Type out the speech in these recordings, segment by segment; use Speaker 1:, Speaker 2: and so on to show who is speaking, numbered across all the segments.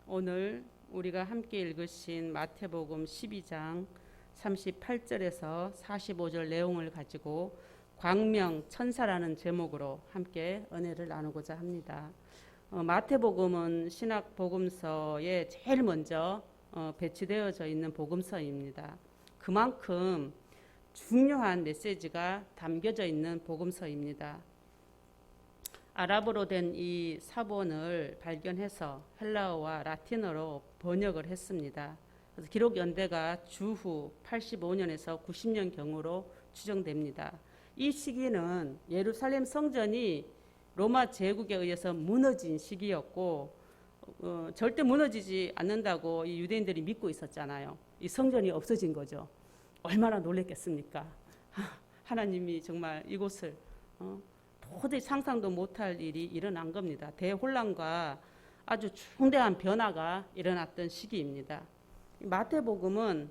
Speaker 1: 오늘 우리가 함께 읽으신 마태복음 12장 38절에서 45절 내용을 가지고 광명 천사라는 제목으로 함께 은혜를 나누고자 합니다. 마태복음은 신약 복음서에 제일 먼저 배치되어져 있는 복음서입니다. 그만큼 중요한 메시지가 담겨져 있는 복음서입니다. 아랍어로 된 이 사본을 발견해서 헬라어와 라틴어로 번역을 했습니다. 그래서 기록 연대가 주후 85년에서 90년 경으로 추정됩니다. 이 시기는 예루살렘 성전이 로마 제국에 의해서 무너진 시기였고 절대 무너지지 않는다고 이 유대인들이 믿고 있었잖아요. 이 성전이 없어진 거죠. 얼마나 놀랬겠습니까? 하나님이 정말 이곳을 도저히 상상도 못할 일이 일어난 겁니다. 대혼란과 아주 중대한 변화가 일어났던 시기입니다. 마태복음은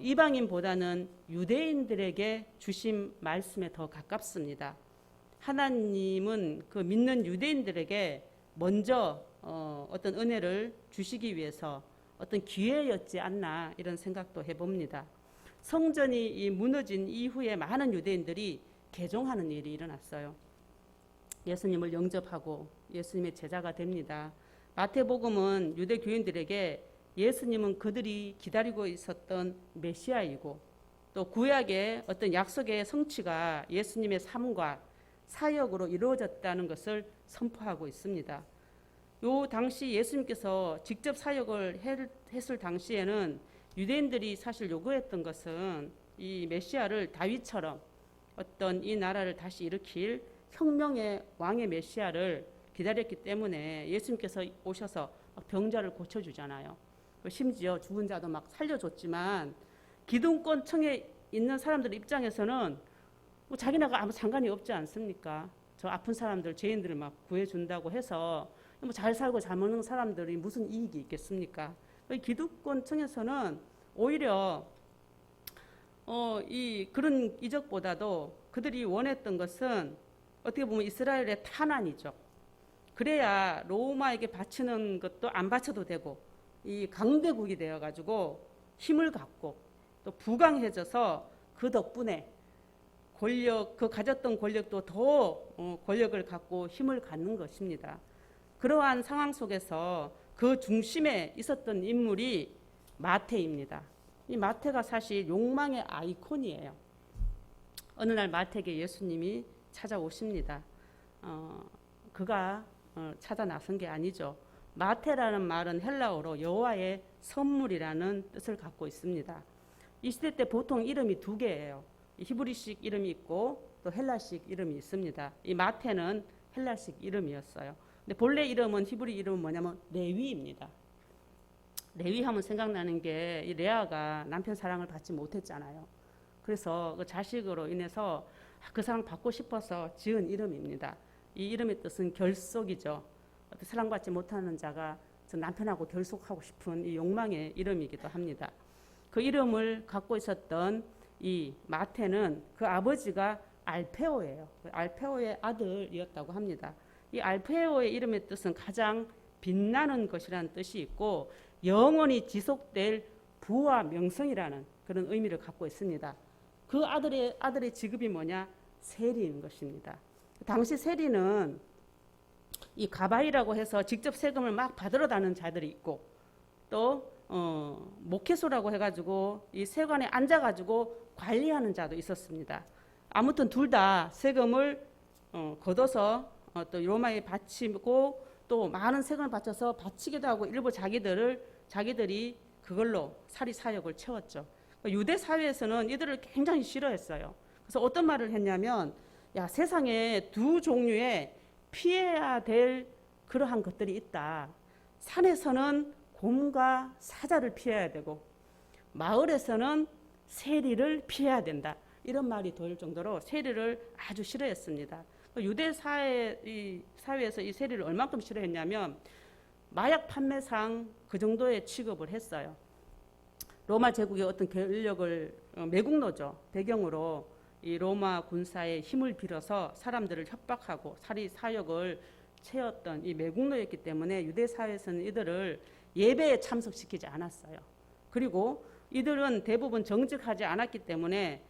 Speaker 1: 이방인보다는 유대인들에게 주신 말씀에 더 가깝습니다. 하나님은 그 믿는 유대인들에게 먼저 어떤 은혜를 주시기 위해서 어떤 기회였지 않나 이런 생각도 해봅니다. 성전이 이 무너진 이후에 많은 유대인들이 개종하는 일이 일어났어요. 예수님을 영접하고 예수님의 제자가 됩니다. 마태복음은 유대 교인들에게 예수님은 그들이 기다리고 있었던 메시아이고 또 구약의 어떤 약속의 성취가 예수님의 삶과 사역으로 이루어졌다는 것을 선포하고 있습니다. 요 당시 예수님께서 직접 사역을 했을 당시에는 유대인들이 사실 요구했던 것은 이 메시아를 다윗처럼 어떤 이 나라를 다시 일으킬 혁명의 왕의 메시아를 기다렸기 때문에 예수님께서 오셔서 병자를 고쳐주잖아요. 심지어 죽은 자도 막 살려줬지만 기득권층에 있는 사람들 입장에서는 뭐 자기네가 아무 상관이 없지 않습니까? 저 아픈 사람들, 죄인들을 막 구해준다고 해서 뭐 잘 살고 잘 먹는 사람들이 무슨 이익이 있겠습니까? 기득권층에서는 오히려 그런 이적보다도 그들이 원했던 것은 어떻게 보면 이스라엘의 탄환이죠. 그래야 로마에게 바치는 것도 안 바쳐도 되고 이 강대국이 되어가지고 힘을 갖고 또 부강해져서 그 덕분에 그 가졌던 권력도 더 권력을 갖고 힘을 갖는 것입니다. 그러한 상황 속에서 그 중심에 있었던 인물이 마태입니다. 이 마태가 사실 욕망의 아이콘이에요. 어느 날 마태에게 예수님이 찾아오십니다. 그가 찾아 나선 게 아니죠. 마태라는 말은 헬라어로 여호와의 선물이라는 뜻을 갖고 있습니다. 이 시대 때 보통 이름이 두 개예요. 히브리식 이름이 있고 또 헬라식 이름이 있습니다. 이 마태는 헬라식 이름이었어요. 근데 본래 이름은 히브리 이름은 뭐냐면 레위입니다. 레위 하면 생각나는 게 이 레아가 남편 사랑을 받지 못했잖아요. 그래서 그 자식으로 인해서 그 사랑 받고 싶어서 지은 이름입니다. 이 이름의 뜻은 결속이죠. 사랑받지 못하는 자가 저 남편하고 결속하고 싶은 이 욕망의 이름이기도 합니다. 그 이름을 갖고 있었던 이 마태는 그 아버지가 알페오예요. 알페오의 아들이었다고 합니다. 이 알페오의 이름의 뜻은 가장 빛나는 것이라는 뜻이 있고 영원히 지속될 부와 명성이라는 그런 의미를 갖고 있습니다. 그 아들의 직업이 뭐냐? 세리인 것입니다. 당시 세리는 이 가바이라고 해서 직접 세금을 막 받으러 다니는 자들이 있고 또 목회소라고 해가지고 이 세관에 앉아가지고 관리하는 자도 있었습니다. 아무튼 둘 다 세금을 걷어서 또 로마에 바치고 또 많은 세금을 바쳐서 바치기도 하고 일부 자기들이 그걸로 사리 사역을 채웠죠. 유대 사회에서는 이들을 굉장히 싫어했어요. 그래서 어떤 말을 했냐면 야, 세상에 두 종류의 피해야 될 그러한 것들이 있다. 산에서는 곰과 사자를 피해야 되고 마을에서는 세리를 피해야 된다. 이런 말이 돌 정도로 세리를 아주 싫어했습니다. 유대 사회에서 이 세리를 얼만큼 싫어했냐면 마약 판매상 그 정도의 취급을 했어요. 로마 제국의 어떤 권력을 매국노죠. 배경으로 이 로마 군사의 힘을 빌어서 사람들을 협박하고 사리 사역을 채웠던 이 매국노였기 때문에 유대 사회에서는 이들을 예배에 참석시키지 않았어요. 그리고 이들은 대부분 정직하지 않았기 때문에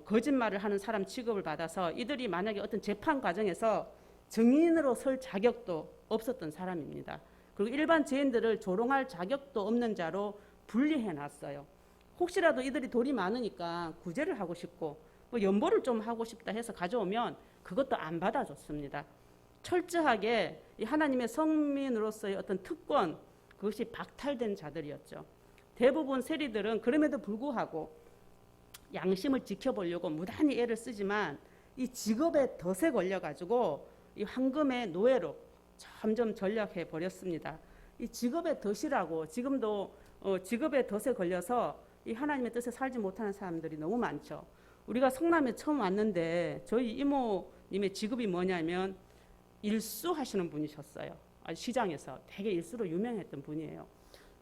Speaker 1: 거짓말을 하는 사람 취급을 받아서 이들이 만약에 어떤 재판 과정에서 증인으로 설 자격도 없었던 사람입니다. 그리고 일반 죄인들을 조롱할 자격도 없는 자로 분리해 놨어요. 혹시라도 이들이 돈이 많으니까 구제를 하고 싶고 뭐 연보를 좀 하고 싶다 해서 가져오면 그것도 안 받아줬습니다. 철저하게 이 하나님의 성민으로서의 어떤 특권, 그것이 박탈된 자들이었죠. 대부분 세리들은 그럼에도 불구하고 양심을 지켜보려고 무단히 애를 쓰지만 이 직업의 덫에 걸려가지고 이 황금의 노예로 점점 전락해 버렸습니다. 이 직업의 덫이라고 지금도 직업의 덫에 걸려서 이 하나님의 뜻에 살지 못하는 사람들이 너무 많죠. 우리가 성남에 처음 왔는데 저희 이모님의 직업이 뭐냐면 일수 하시는 분이셨어요. 시장에서 되게 일수로 유명했던 분이에요.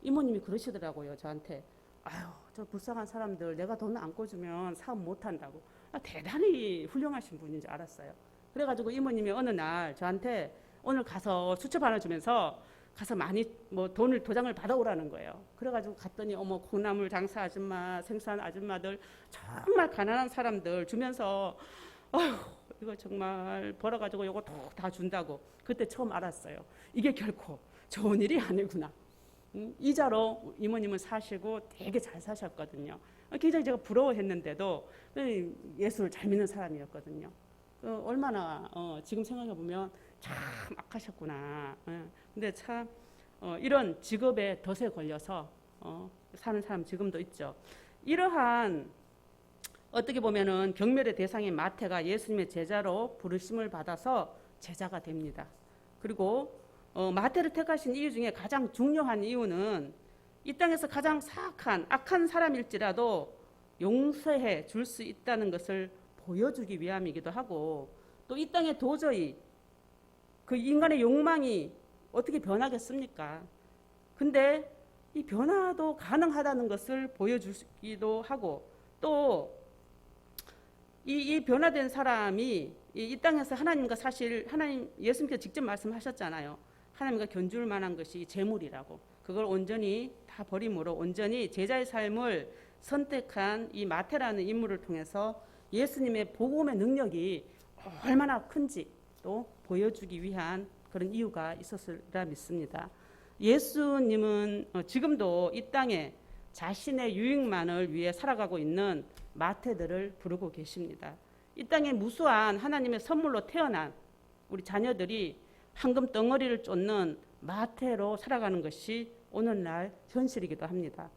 Speaker 1: 이모님이 그러시더라고요. 저한테 아유 저 불쌍한 사람들 내가 돈 안 꿔주면 사업 못한다고. 대단히 훌륭하신 분인 줄 알았어요. 그래가지고 이모님이 어느 날 저한테 오늘 가서 수첩 하나 주면서 가서 많이 뭐 돈을 도장을 받아오라는 거예요. 그래가지고 갔더니 어머 콩나물 장사 아줌마, 생산 아줌마들 정말 가난한 사람들 주면서 아휴 이거 정말 벌어가지고 이거 다 준다고 그때 처음 알았어요. 이게 결코 좋은 일이 아니구나. 이자로 이모님은 사시고 되게 잘 사셨거든요. 굉장히 제가 부러워했는데도 예수를 잘 믿는 사람이었거든요. 얼마나 지금 생각해 보면 참 악하셨구나. 근데 참 이런 직업의 덫에 걸려서 사는 사람 지금도 있죠. 이러한 어떻게 보면은 경멸의 대상인 마태가 예수님의 제자로 부르심을 받아서 제자가 됩니다. 그리고 마태를 택하신 이유 중에 가장 중요한 이유는 이 땅에서 가장 사악한 악한 사람일지라도 용서해 줄 수 있다는 것을 보여주기 위함이기도 하고 또 이 땅에 도저히 그 인간의 욕망이 어떻게 변하겠습니까? 근데 이 변화도 가능하다는 것을 보여주기도 하고 또 이 변화된 사람이 이 땅에서 하나님과 사실 하나님 예수님께서 직접 말씀하셨잖아요. 하나님과 견줄 만한 것이 재물이라고. 그걸 온전히 다 버림으로 온전히 제자의 삶을 선택한 이 마태라는 인물을 통해서 예수님의 복음의 능력이 얼마나 큰지 또 보여주기 위한 그런 이유가 있었으리라 믿습니다. 예수님은 지금도 이 땅에 자신의 유익만을 위해 살아가고 있는 마태들을 부르고 계십니다. 이 땅에 무수한 하나님의 선물로 태어난 우리 자녀들이 황금 덩어리를 쫓는 마태로 살아가는 것이 오늘날 현실이기도 합니다.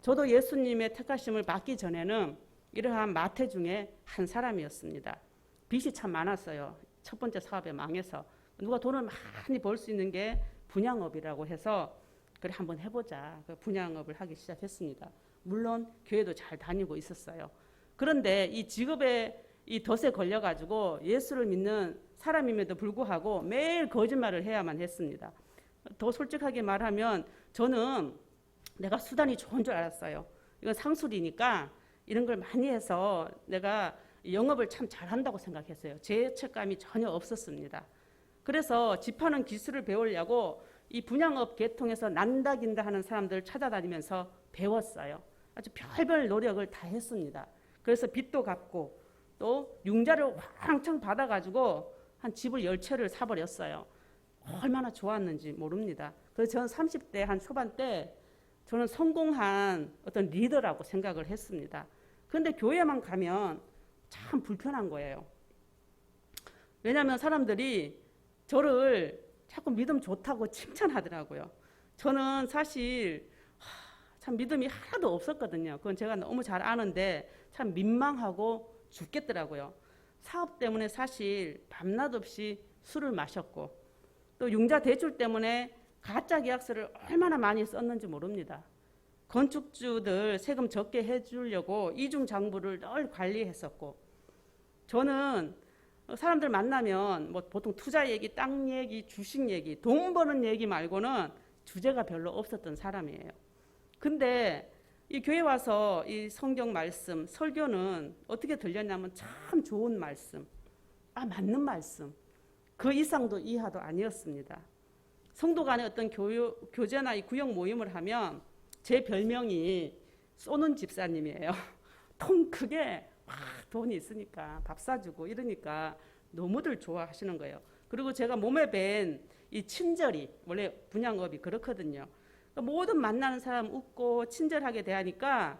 Speaker 1: 저도 예수님의 택하심을 받기 전에는 이러한 마태 중에 한 사람이었습니다. 빚이 참 많았어요. 첫 번째 사업에 망해서 누가 돈을 많이 벌 수 있는 게 분양업이라고 해서 그래 한번 해보자. 분양업을 하기 시작했습니다. 물론 교회도 잘 다니고 있었어요. 그런데 이 직업의 이 덫에 걸려가지고 예수를 믿는 사람임에도 불구하고 매일 거짓말을 해야만 했습니다. 더 솔직하게 말하면 저는 내가 수단이 좋은 줄 알았어요. 이건 상술이니까 이런 걸 많이 해서 내가 영업을 참 잘한다고 생각했어요. 죄책감이 전혀 없었습니다. 그래서 집하는 기술을 배우려고 이 분양업 계통에서 난다긴다 하는 사람들을 찾아다니면서 배웠어요. 아주 별별 노력을 다 했습니다. 그래서 빚도 갚고 또 융자를 왕창 받아가지고 한 집을 10채를 사버렸어요. 얼마나 좋았는지 모릅니다. 그래서 저는 30대 한 초반 때 저는 성공한 어떤 리더라고 생각을 했습니다. 그런데 교회만 가면 참 불편한 거예요. 왜냐하면 사람들이 저를 자꾸 믿음 좋다고 칭찬하더라고요. 저는 사실 참 믿음이 하나도 없었거든요. 그건 제가 너무 잘 아는데 참 민망하고 죽겠더라고요. 사업 때문에 사실 밤낮 없이 술을 마셨고 또 융자 대출 때문에 가짜 계약서를 얼마나 많이 썼는지 모릅니다. 건축주들 세금 적게 해주려고 이중장부를 늘 관리했었고 저는 사람들 만나면 뭐 보통 투자 얘기, 땅 얘기, 주식 얘기, 돈 버는 얘기 말고는 주제가 별로 없었던 사람이에요. 근데 이 교회 와서 이 성경 말씀, 설교는 어떻게 들렸냐면 참 좋은 말씀, 맞는 말씀, 그 이상도 이하도 아니었습니다. 성도 간의 어떤 교제나 이 구역 모임을 하면 제 별명이 쏘는 집사님이에요. 통 크게 막 돈이 있으니까 밥 사주고 이러니까 너무들 좋아하시는 거예요. 그리고 제가 몸에 밴 이 친절이 원래 분양업이 그렇거든요. 모든 만나는 사람 웃고 친절하게 대하니까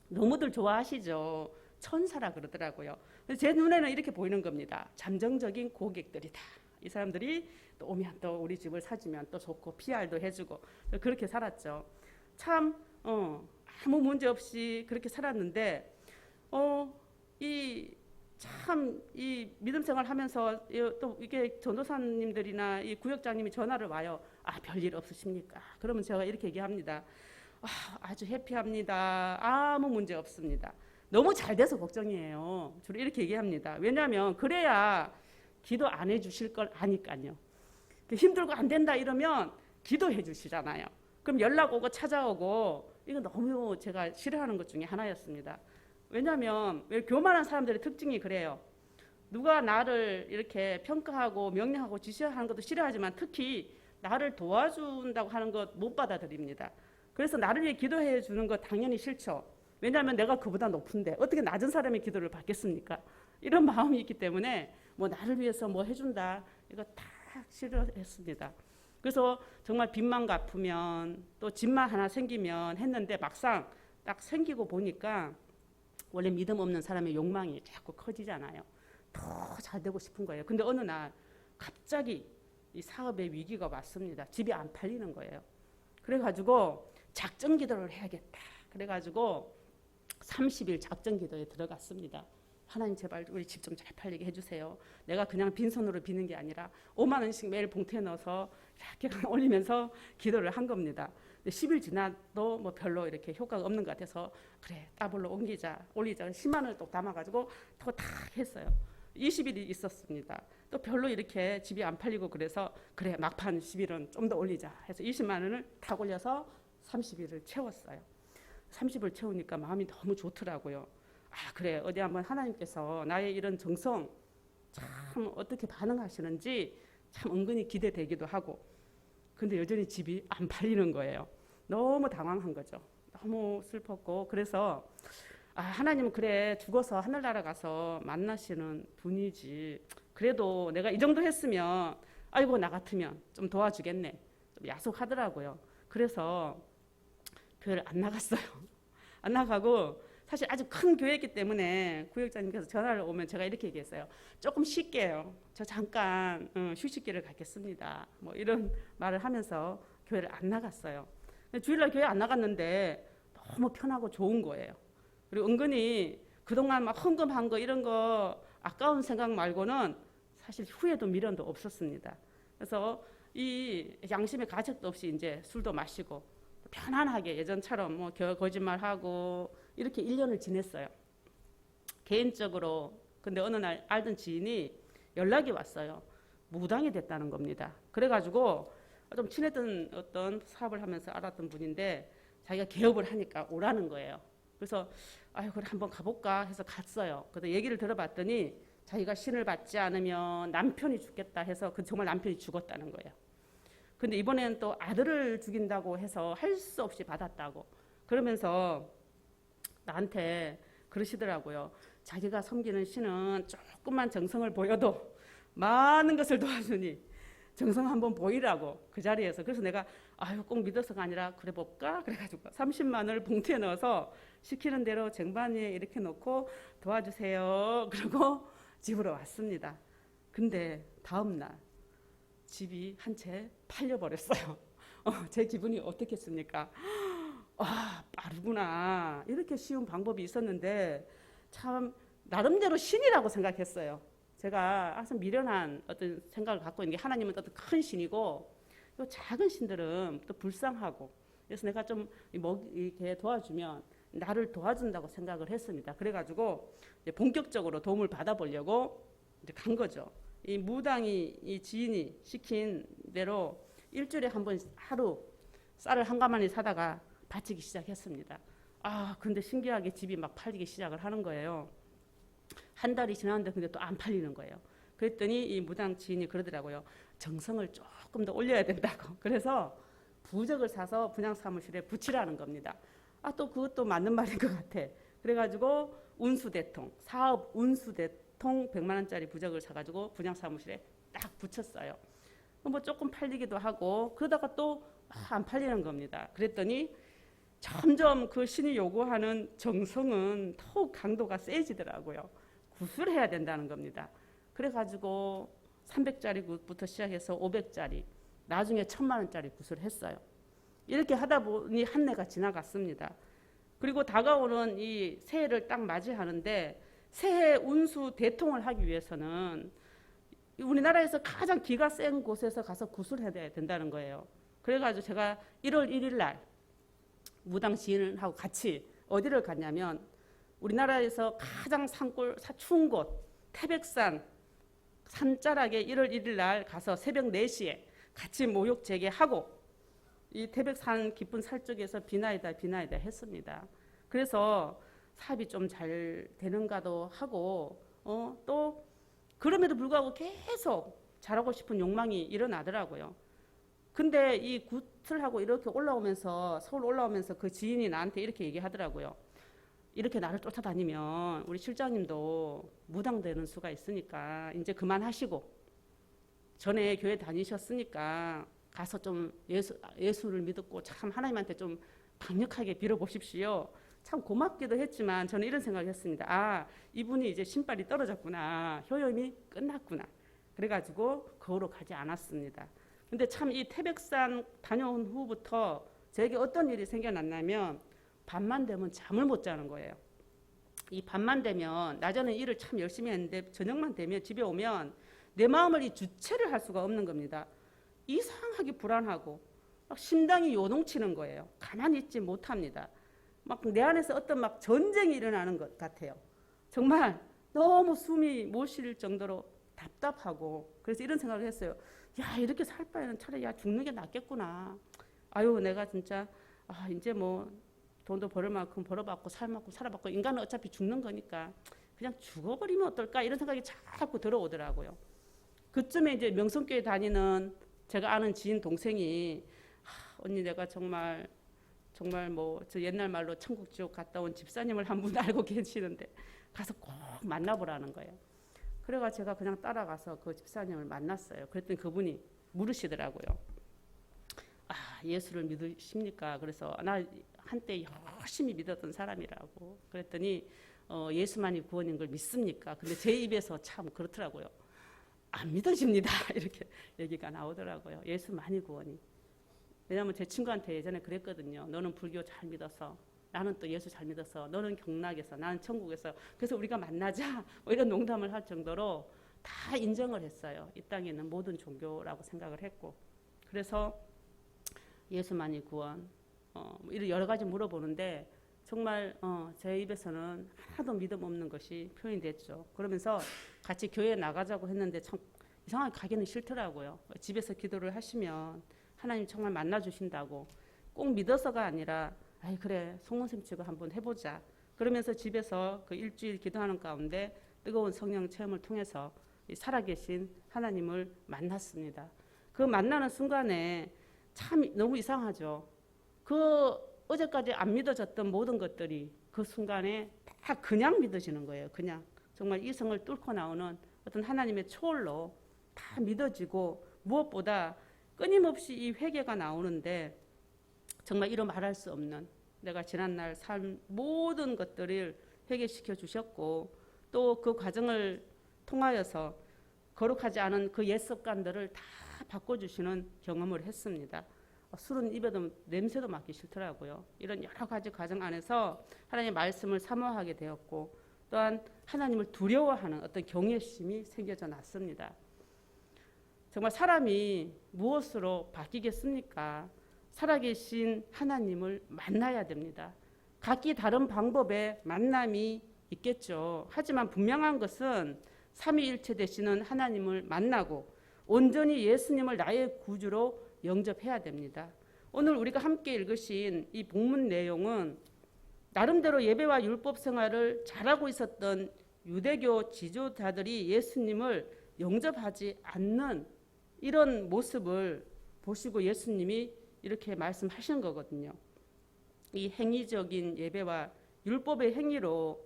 Speaker 1: 너무들 좋아하시죠. 천사라 그러더라고요. 제 눈에는 이렇게 보이는 겁니다. 잠정적인 고객들이다. 이 사람들이 또 오면 또 우리 집을 사주면 또 좋고 PR도 해주고 그렇게 살았죠. 참 아무 문제 없이 그렇게 살았는데 이 믿음 생활 하면서 또 이게 전도사님들이나 이 구역장님이 전화를 와요. 별일 없으십니까? 그러면 제가 이렇게 얘기합니다. 아주 해피합니다. 아무 문제 없습니다. 너무 잘 돼서 걱정이에요. 주로 이렇게 얘기합니다. 왜냐하면 그래야 기도 안 해주실 걸 아니까요. 힘들고 안 된다 이러면 기도해 주시잖아요. 그럼 연락 오고 찾아오고 이거 너무 제가 싫어하는 것 중에 하나였습니다. 왜냐하면 교만한 사람들의 특징이 그래요. 누가 나를 이렇게 평가하고 명령하고 지시하는 것도 싫어하지만 특히 나를 도와준다고 하는 것 못 받아들입니다. 그래서 나를 위해 기도해 주는 거 당연히 싫죠. 왜냐하면 내가 그보다 높은데 어떻게 낮은 사람의 기도를 받겠습니까? 이런 마음이 있기 때문에 뭐 나를 위해서 뭐 해준다 이거 다 싫어했습니다. 그래서 정말 빚만 갚으면 또 집만 하나 생기면 했는데 막상 딱 생기고 보니까 원래 믿음 없는 사람의 욕망이 자꾸 커지잖아요. 더 잘 되고 싶은 거예요. 근데 어느 날 갑자기 이 사업의 위기가 왔습니다. 집이 안 팔리는 거예요. 그래가지고 작정 기도를 해야겠다. 그래가지고 30일 작정 기도에 들어갔습니다. 하나님 제발 우리 집 좀 잘 팔리게 해주세요. 내가 그냥 빈손으로 비는 게 아니라 5만 원씩 매일 봉투에 넣어서 이렇게 올리면서 기도를 한 겁니다. 10일 지나도 뭐 별로 이렇게 효과가 없는 것 같아서 그래 따블로 올리자 10만 원을 또 담아가지고 또 탁 했어요. 20일이 있었습니다. 또 별로 이렇게 집이 안 팔리고 그래서 그래 막판 10일은 좀 더 올리자 해서 20만 원을 탁 올려서 30일을 채웠어요. 30을 채우니까 마음이 너무 좋더라고요. 그래 어디 한번 하나님께서 나의 이런 정성 참 어떻게 반응하시는지 참 은근히 기대되기도 하고 근데 여전히 집이 안 팔리는 거예요. 너무 당황한 거죠. 너무 슬펐고 그래서 하나님은 그래 죽어서 하늘나라 가서 만나시는 분이지 그래도 내가 이 정도 했으면 아이고 나 같으면 좀 도와주겠네 좀 약속하더라고요. 그래서 교회를 안 나갔어요. 안 나가고 사실 아주 큰 교회이기 때문에 구역장님께서 전화를 오면 제가 이렇게 얘기했어요. 조금 쉴게요. 저 잠깐 휴식기를 갖겠습니다. 뭐 이런 말을 하면서 교회를 안 나갔어요. 주일날 교회 안 나갔는데 너무 편하고 좋은 거예요. 그리고 은근히 그동안 막 헌금한 거 이런 거 아까운 생각 말고는 사실 후회도 미련도 없었습니다. 그래서 이 양심의 가책도 없이 이제 술도 마시고 편안하게 예전처럼 뭐 거짓말하고 이렇게 1년을 지냈어요. 개인적으로 근데 어느 날 알던 지인이 연락이 왔어요. 무당이 됐다는 겁니다. 그래가지고 좀 친했던 어떤 사업을 하면서 알았던 분인데 자기가 개업을 하니까 오라는 거예요. 그래서 그래 한번 가볼까 해서 갔어요. 그래서 얘기를 들어봤더니 자기가 신을 받지 않으면 남편이 죽겠다 해서 정말 남편이 죽었다는 거예요. 근데 이번에는 또 아들을 죽인다고 해서 할 수 없이 받았다고 그러면서 나한테 그러시더라고요. 자기가 섬기는 신은 조금만 정성을 보여도 많은 것을 도와주니 정성 한번 보이라고 그 자리에서 그래서 내가 꼭 믿어서가 아니라 그래 볼까 그래가지고 30만 원을 봉투에 넣어서 시키는 대로 쟁반 위에 이렇게 놓고 도와주세요. 그리고 집으로 왔습니다. 근데 다음 날 집이 한 채 팔려버렸어요. 제 기분이 어떻겠습니까? 빠르구나. 이렇게 쉬운 방법이 있었는데 참 나름대로 신이라고 생각했어요. 제가 항상 미련한 어떤 생각을 갖고 있는 게 하나님은 어떤 큰 신이고 또 작은 신들은 또 불쌍하고 그래서 내가 좀 이렇게 도와주면 나를 도와준다고 생각을 했습니다. 그래가지고 이제 본격적으로 도움을 받아보려고 이제 간 거죠. 이 무당이 이 지인이 시킨 대로 일주일에 한 번 하루 쌀을 한 가마니 사다가 바치기 시작했습니다. 근데 신기하게 집이 막 팔리기 시작을 하는 거예요. 한 달이 지났는데 근데 또 안 팔리는 거예요. 그랬더니 이 무당 지인이 그러더라고요. 정성을 조금 더 올려야 된다고. 그래서 부적을 사서 분양사무실에 붙이라는 겁니다. 또 그것도 맞는 말인 것 같아. 그래가지고 운수대통, 사업 운수대통 100만 원짜리 부적을 사가지고 분양사무실에 딱 붙였어요. 뭐 조금 팔리기도 하고 그러다가 또 안 팔리는 겁니다. 그랬더니 점점 그 신이 요구하는 정성은 더욱 강도가 세지더라고요. 구술해야 된다는 겁니다. 그래가지고 300짜리 굿부터 시작해서 500짜리, 나중에 1000만 원짜리 굿을 했어요. 이렇게 하다 보니 한 해가 지나갔습니다. 그리고 다가오는 이 새해를 딱 맞이하는데 새해 운수 대통을 하기 위해서는 우리나라에서 가장 기가 센 곳에서 가서 구술해야 된다는 거예요. 그래가지고 제가 1월 1일 날 무당 지인하고 같이 어디를 갔냐면 우리나라에서 가장 추운 곳 태백산 산자락에 1월 1일 날 가서 새벽 4시에 같이 모욕 재개하고 이 태백산 깊은 살 쪽에서 비나이다 했습니다. 그래서 사업이 좀 잘 되는가도 하고 또 그럼에도 불구하고 계속 잘하고 싶은 욕망이 일어나더라고요. 근데 이 굿을 하고 이렇게 올라오면서 서울 올라오면서 그 지인이 나한테 이렇게 얘기하더라고요. 이렇게 나를 쫓아다니면 우리 실장님도 무당되는 수가 있으니까 이제 그만하시고 전에 교회 다니셨으니까 가서 좀 예수를 믿었고 참 하나님한테 좀 강력하게 빌어보십시오. 참 고맙기도 했지만 저는 이런 생각을 했습니다. 이분이 이제 신발이 떨어졌구나. 효염이 끝났구나. 그래가지고 거으로 가지 않았습니다. 근데 참 이 태백산 다녀온 후부터 저에게 어떤 일이 생겨났냐면 밤만 되면 잠을 못 자는 거예요. 이 밤만 되면 낮에는 일을 참 열심히 했는데 저녁만 되면 집에 오면 내 마음을 이 주체를 할 수가 없는 겁니다. 이상하게 불안하고 막 심장이 요동치는 거예요. 가만히 있지 못합니다. 막 내 안에서 어떤 막 전쟁이 일어나는 것 같아요. 정말 너무 숨이 못 쉴 정도로 답답하고 그래서 이런 생각을 했어요. 야, 이렇게 살 바에는 차라리 죽는 게 낫겠구나. 내가 진짜 이제 뭐 돈도 벌을 만큼 벌어봤고 살아봤고 인간은 어차피 죽는 거니까 그냥 죽어버리면 어떨까 이런 생각이 자꾸 들어오더라고요. 그쯤에 이제 명성교회 다니는 제가 아는 지인 동생이 언니 내가 정말 뭐 저 옛날 말로 천국 지옥 갔다 온 집사님을 한 분 알고 계시는데 가서 꼭 만나보라는 거예요. 그래가 제가 그냥 따라가서 그 집사님을 만났어요. 그랬더니 그분이 물으시더라고요. 예수를 믿으십니까? 그래서 나 한때 열심히 믿었던 사람이라고. 그랬더니 예수만이 구원인 걸 믿습니까? 근데 제 입에서 참 그렇더라고요. 안 믿으십니다. 이렇게 얘기가 나오더라고요. 예수만이 구원이. 왜냐하면 제 친구한테 예전에 그랬거든요. 너는 불교 잘 믿어서 나는 또 예수 잘 믿어서 너는 경락에서 나는 천국에서 그래서 우리가 만나자 뭐 이런 농담을 할 정도로 다 인정을 했어요. 이 땅에 있는 모든 종교라고 생각을 했고 그래서 예수만이 구원 이런 여러 가지 물어보는데 정말 제 입에서는 하나도 믿음 없는 것이 표현이 됐죠. 그러면서 같이 교회에 나가자고 했는데 참 이상하게 가기는 싫더라고요. 집에서 기도를 하시면 하나님 정말 만나주신다고 꼭 믿어서가 아니라 그래 송문생 치고 한번 해보자. 그러면서 집에서 그 일주일 기도하는 가운데 뜨거운 성령 체험을 통해서 살아계신 하나님을 만났습니다. 그 만나는 순간에 참 너무 이상하죠. 그 어제까지 안 믿어졌던 모든 것들이 그 순간에 다 그냥 믿어지는 거예요. 그냥 정말 이성을 뚫고 나오는 어떤 하나님의 초월로 다 믿어지고 무엇보다 끊임없이 이 회개가 나오는데 정말 이루 말할 수 없는 내가 지난날 산 모든 것들을 회개시켜 주셨고 또 그 과정을 통하여서 거룩하지 않은 그 옛 습관들을 다 바꿔주시는 경험을 했습니다. 술은 입에도 냄새도 맡기 싫더라고요. 이런 여러 가지 과정 안에서 하나님의 말씀을 사모하게 되었고 또한 하나님을 두려워하는 어떤 경외심이 생겨져 났습니다. 정말 사람이 무엇으로 바뀌겠습니까? 살아계신 하나님을 만나야 됩니다. 각기 다른 방법의 만남이 있겠죠. 하지만 분명한 것은 삼위일체 되시는 하나님을 만나고 온전히 예수님을 나의 구주로 영접해야 됩니다. 오늘 우리가 함께 읽으신 이 본문 내용은 나름대로 예배와 율법 생활을 잘하고 있었던 유대교 지도자들이 예수님을 영접하지 않는 이런 모습을 보시고 예수님이 이렇게 말씀하신 거거든요. 이 행위적인 예배와 율법의 행위로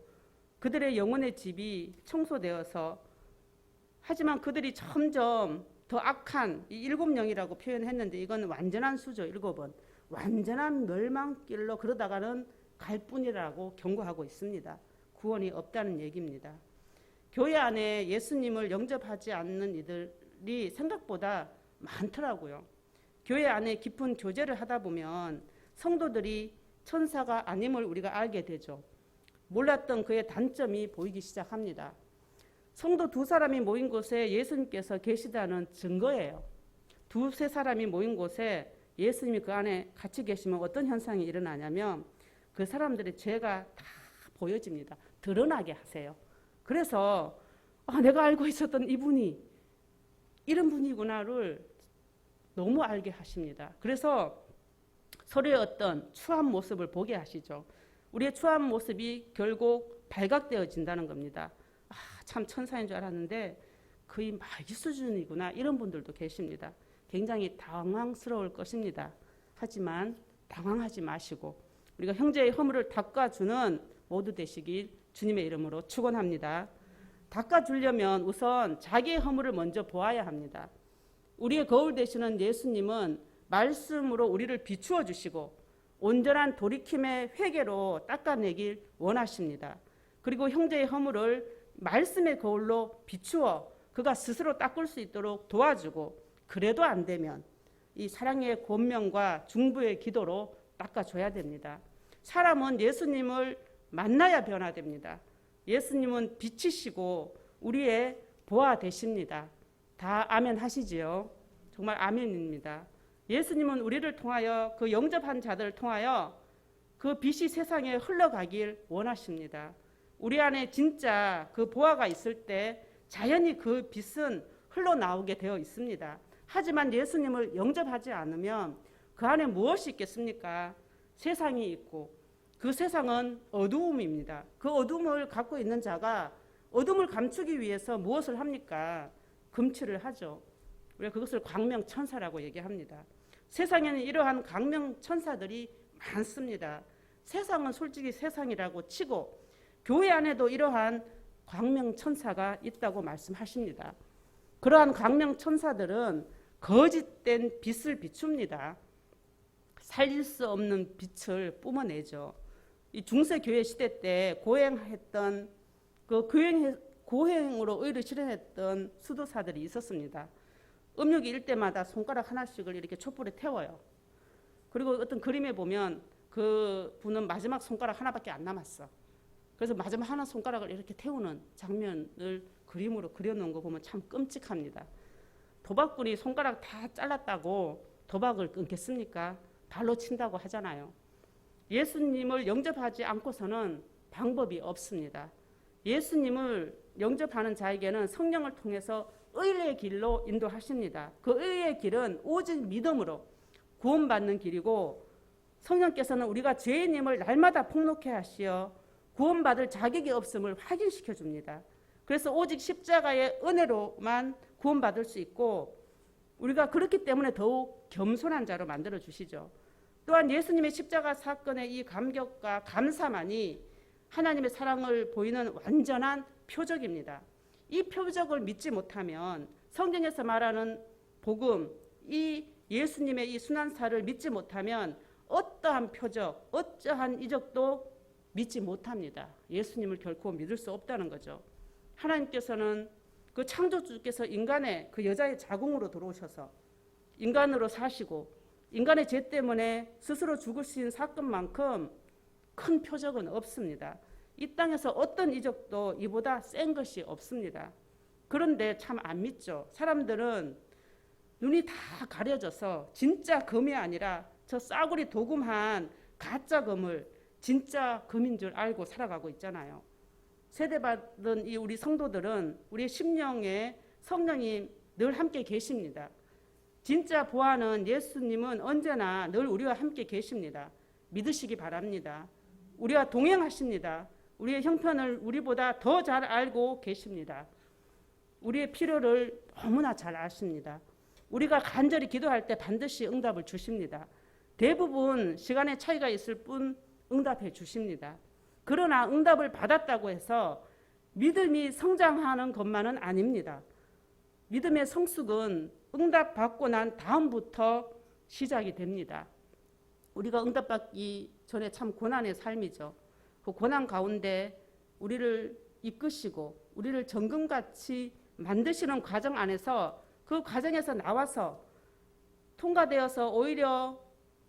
Speaker 1: 그들의 영혼의 집이 청소되어서, 하지만 그들이 점점 더 악한 이 일곱 영이라고 표현했는데 이건 완전한 수죠. 일곱은 완전한 멸망길로 그러다가는 갈 뿐이라고 경고하고 있습니다. 구원이 없다는 얘기입니다. 교회 안에 예수님을 영접하지 않는 이들이 생각보다 많더라고요. 교회 안에 깊은 교제를 하다 보면 성도들이 천사가 아님을 우리가 알게 되죠. 몰랐던 그의 단점이 보이기 시작합니다. 성도 두 사람이 모인 곳에 예수님께서 계시다는 증거예요. 두세 사람이 모인 곳에 예수님이 그 안에 같이 계시면 어떤 현상이 일어나냐면 그 사람들의 죄가 다 보여집니다. 드러나게 하세요. 그래서 내가 알고 있었던 이분이 이런 분이구나를 너무 알게 하십니다. 그래서 서로의 어떤 추한 모습을 보게 하시죠. 우리의 추한 모습이 결국 발각되어진다는 겁니다. 참 천사인 줄 알았는데 거의 마귀 수준이구나, 이런 분들도 계십니다. 굉장히 당황스러울 것입니다. 하지만 당황하지 마시고 우리가 형제의 허물을 닦아주는 모두 되시길 주님의 이름으로 축원합니다. 닦아주려면 우선 자기의 허물을 먼저 보아야 합니다. 우리의 거울 되시는 예수님은 말씀으로 우리를 비추어 주시고 온전한 돌이킴의 회개로 닦아내길 원하십니다. 그리고 형제의 허물을 말씀의 거울로 비추어 그가 스스로 닦을 수 있도록 도와주고, 그래도 안 되면 이 사랑의 권면과 중보의 기도로 닦아줘야 됩니다. 사람은 예수님을 만나야 변화됩니다. 예수님은 빛이시고 우리의 보아 되십니다. 다 아멘 하시지요? 정말 아멘입니다. 예수님은 우리를 통하여, 그 영접한 자들을 통하여 그 빛이 세상에 흘러가길 원하십니다. 우리 안에 진짜 그 보아가 있을 때 자연히 그 빛은 흘러나오게 되어 있습니다. 하지만 예수님을 영접하지 않으면 그 안에 무엇이 있겠습니까? 세상이 있고, 그 세상은 어두움입니다. 그 어둠을 갖고 있는 자가 어둠을 감추기 위해서 무엇을 합니까? 금칠을 하죠. 우리가 그것을 광명천사라고 얘기합니다. 세상에는 이러한 광명천사들이 많습니다. 세상은 솔직히 세상이라고 치고 교회 안에도 이러한 광명천사가 있다고 말씀하십니다. 그러한 광명천사들은 거짓된 빛을 비춥니다. 살릴 수 없는 빛을 뿜어내죠. 이 중세교회 시대 때 고행했던 그 고행으로 의를 실현했던 수도사들이 있었습니다. 음력이 일 때마다 손가락 하나씩을 이렇게 촛불에 태워요. 그리고 어떤 그림에 보면 그 분은 마지막 손가락 하나밖에 안 남았어. 그래서 마지막 하나 손가락을 이렇게 태우는 장면을 그림으로 그려놓은 거 보면 참 끔찍합니다. 도박꾼이 손가락 다 잘랐다고 도박을 끊겠습니까? 발로 친다고 하잖아요. 예수님을 영접하지 않고서는 방법이 없습니다. 예수님을 영접하는 자에게는 성령을 통해서 의의 길로 인도하십니다. 그 의의 길은 오직 믿음으로 구원받는 길이고, 성령께서는 우리가 죄인임을 날마다 폭로케 하시어 구원받을 자격이 없음을 확인시켜 줍니다. 그래서 오직 십자가의 은혜로만 구원받을 수 있고, 우리가 그렇기 때문에 더욱 겸손한 자로 만들어 주시죠. 또한 예수님의 십자가 사건의 이 감격과 감사만이 하나님의 사랑을 보이는 완전한 표적입니다. 이 표적을 믿지 못하면, 성경에서 말하는 복음, 이 예수님의 이 순환사를 믿지 못하면 어떠한 표적, 어떠한 이적도 믿지 못합니다. 예수님을 결코 믿을 수 없다는 거죠. 하나님께서는 그 창조주께서 인간의 그 여자의 자궁으로 들어오셔서 인간으로 사시고 인간의 죄 때문에 스스로 죽으신 사건만큼 큰 표적은 없습니다. 이 땅에서 어떤 이적도 이보다 센 것이 없습니다. 그런데 참 안 믿죠. 사람들은 눈이 다 가려져서 진짜 금이 아니라 저 싸구리 도금한 가짜 금을 진짜 금인 줄 알고 살아가고 있잖아요. 세대받은 이 우리 성도들은 우리의 심령에 성령이 늘 함께 계십니다. 진짜 보아는 예수님은 언제나 늘 우리와 함께 계십니다. 믿으시기 바랍니다. 우리와 동행하십니다. 우리의 형편을 우리보다 더 잘 알고 계십니다. 우리의 필요를 너무나 잘 아십니다. 우리가 간절히 기도할 때 반드시 응답을 주십니다. 대부분 시간의 차이가 있을 뿐 응답해 주십니다. 그러나 응답을 받았다고 해서 믿음이 성장하는 것만은 아닙니다. 믿음의 성숙은 응답받고 난 다음부터 시작이 됩니다. 우리가 응답받기 전에 참 고난의 삶이죠. 그 고난 가운데 우리를 이끄시고 우리를 정금같이 만드시는 과정 안에서 그 과정에서 나와서 통과되어서 오히려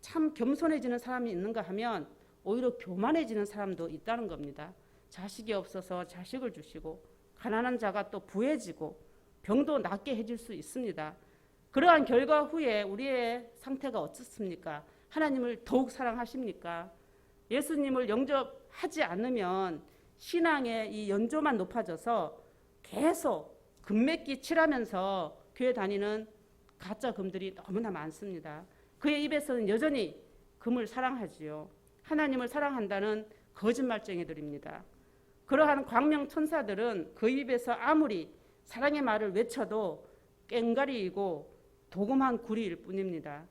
Speaker 1: 참 겸손해지는 사람이 있는가 하면 오히려 교만해지는 사람도 있다는 겁니다. 자식이 없어서 자식을 주시고 가난한 자가 또 부해지고 병도 낫게 해줄 수 있습니다. 그러한 결과 후에 우리의 상태가 어떻습니까? 하나님을 더욱 사랑하십니까? 예수님을 영접하지 않으면 신앙의 이 연조만 높아져서 계속 금맥기 칠하면서 교회 다니는 가짜 금들이 너무나 많습니다. 그의 입에서는 여전히 금을 사랑하지요. 하나님을 사랑한다는 거짓말쟁이들입니다. 그러한 광명 천사들은 그 입에서 아무리 사랑의 말을 외쳐도 꽹가리이고 도금한 구리일 뿐입니다.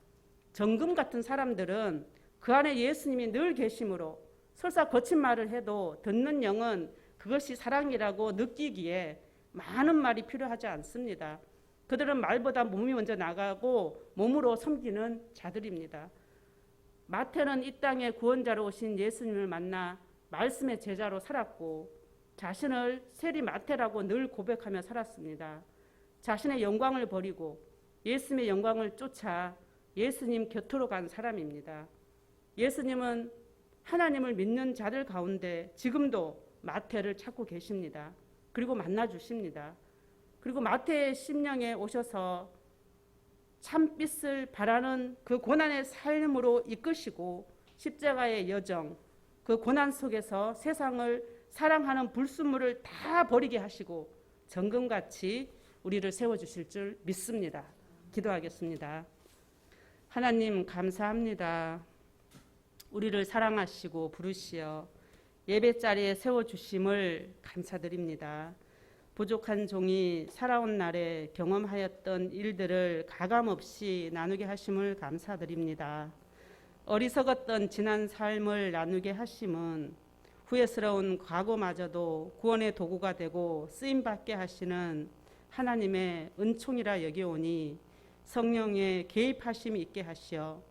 Speaker 1: 정금 같은 사람들은 그 안에 예수님이 늘 계심으로 설사 거친 말을 해도 듣는 영은 그것이 사랑이라고 느끼기에 많은 말이 필요하지 않습니다. 그들은 말보다 몸이 먼저 나가고 몸으로 섬기는 자들입니다. 마태는 이 땅에 구원자로 오신 예수님을 만나 말씀의 제자로 살았고 자신을 세리 마태라고 늘 고백하며 살았습니다. 자신의 영광을 버리고 예수님의 영광을 쫓아 예수님 곁으로 간 사람입니다. 예수님은 하나님을 믿는 자들 가운데 지금도 마태를 찾고 계십니다. 그리고 만나 주십니다. 그리고 마태의 심령에 오셔서 참빛을 바라는 그 고난의 삶으로 이끄시고 십자가의 여정, 그 고난 속에서 세상을 사랑하는 불순물을 다 버리게 하시고 정금같이 우리를 세워주실 줄 믿습니다. 기도하겠습니다. 하나님 감사합니다. 우리를 사랑하시고 부르시어 예배자리에 세워주심을 감사드립니다. 부족한 종이 살아온 날에 경험하였던 일들을 가감없이 나누게 하심을 감사드립니다. 어리석었던 지난 삶을 나누게 하심은 후회스러운 과거마저도 구원의 도구가 되고 쓰임받게 하시는 하나님의 은총이라 여기오니 성령의 개입하심이 있게 하시어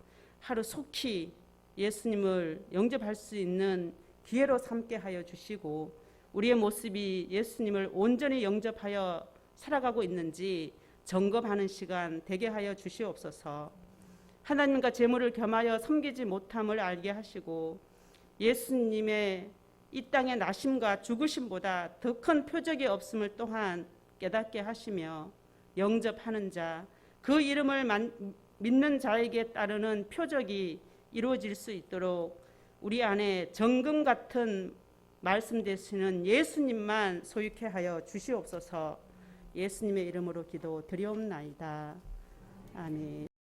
Speaker 1: 하루 속히 예수님을 영접할 수 있는 기회로 삼게 하여 주시고 우리의 모습이 예수님을 온전히 영접하여 살아가고 있는지 점검하는 시간 되게 하여 주시옵소서. 하나님과 재물을 겸하여 섬기지 못함을 알게 하시고 예수님의 이 땅의 나심과 죽으심보다 더 큰 표적이 없음을 또한 깨닫게 하시며 영접하는 자, 그 이름을 믿는 자에게 따르는 표적이 이루어질 수 있도록 우리 안에 정금 같은 말씀 되시는 예수님만 소유케 하여 주시옵소서. 예수님의 이름으로 기도 드리옵나이다. 아멘.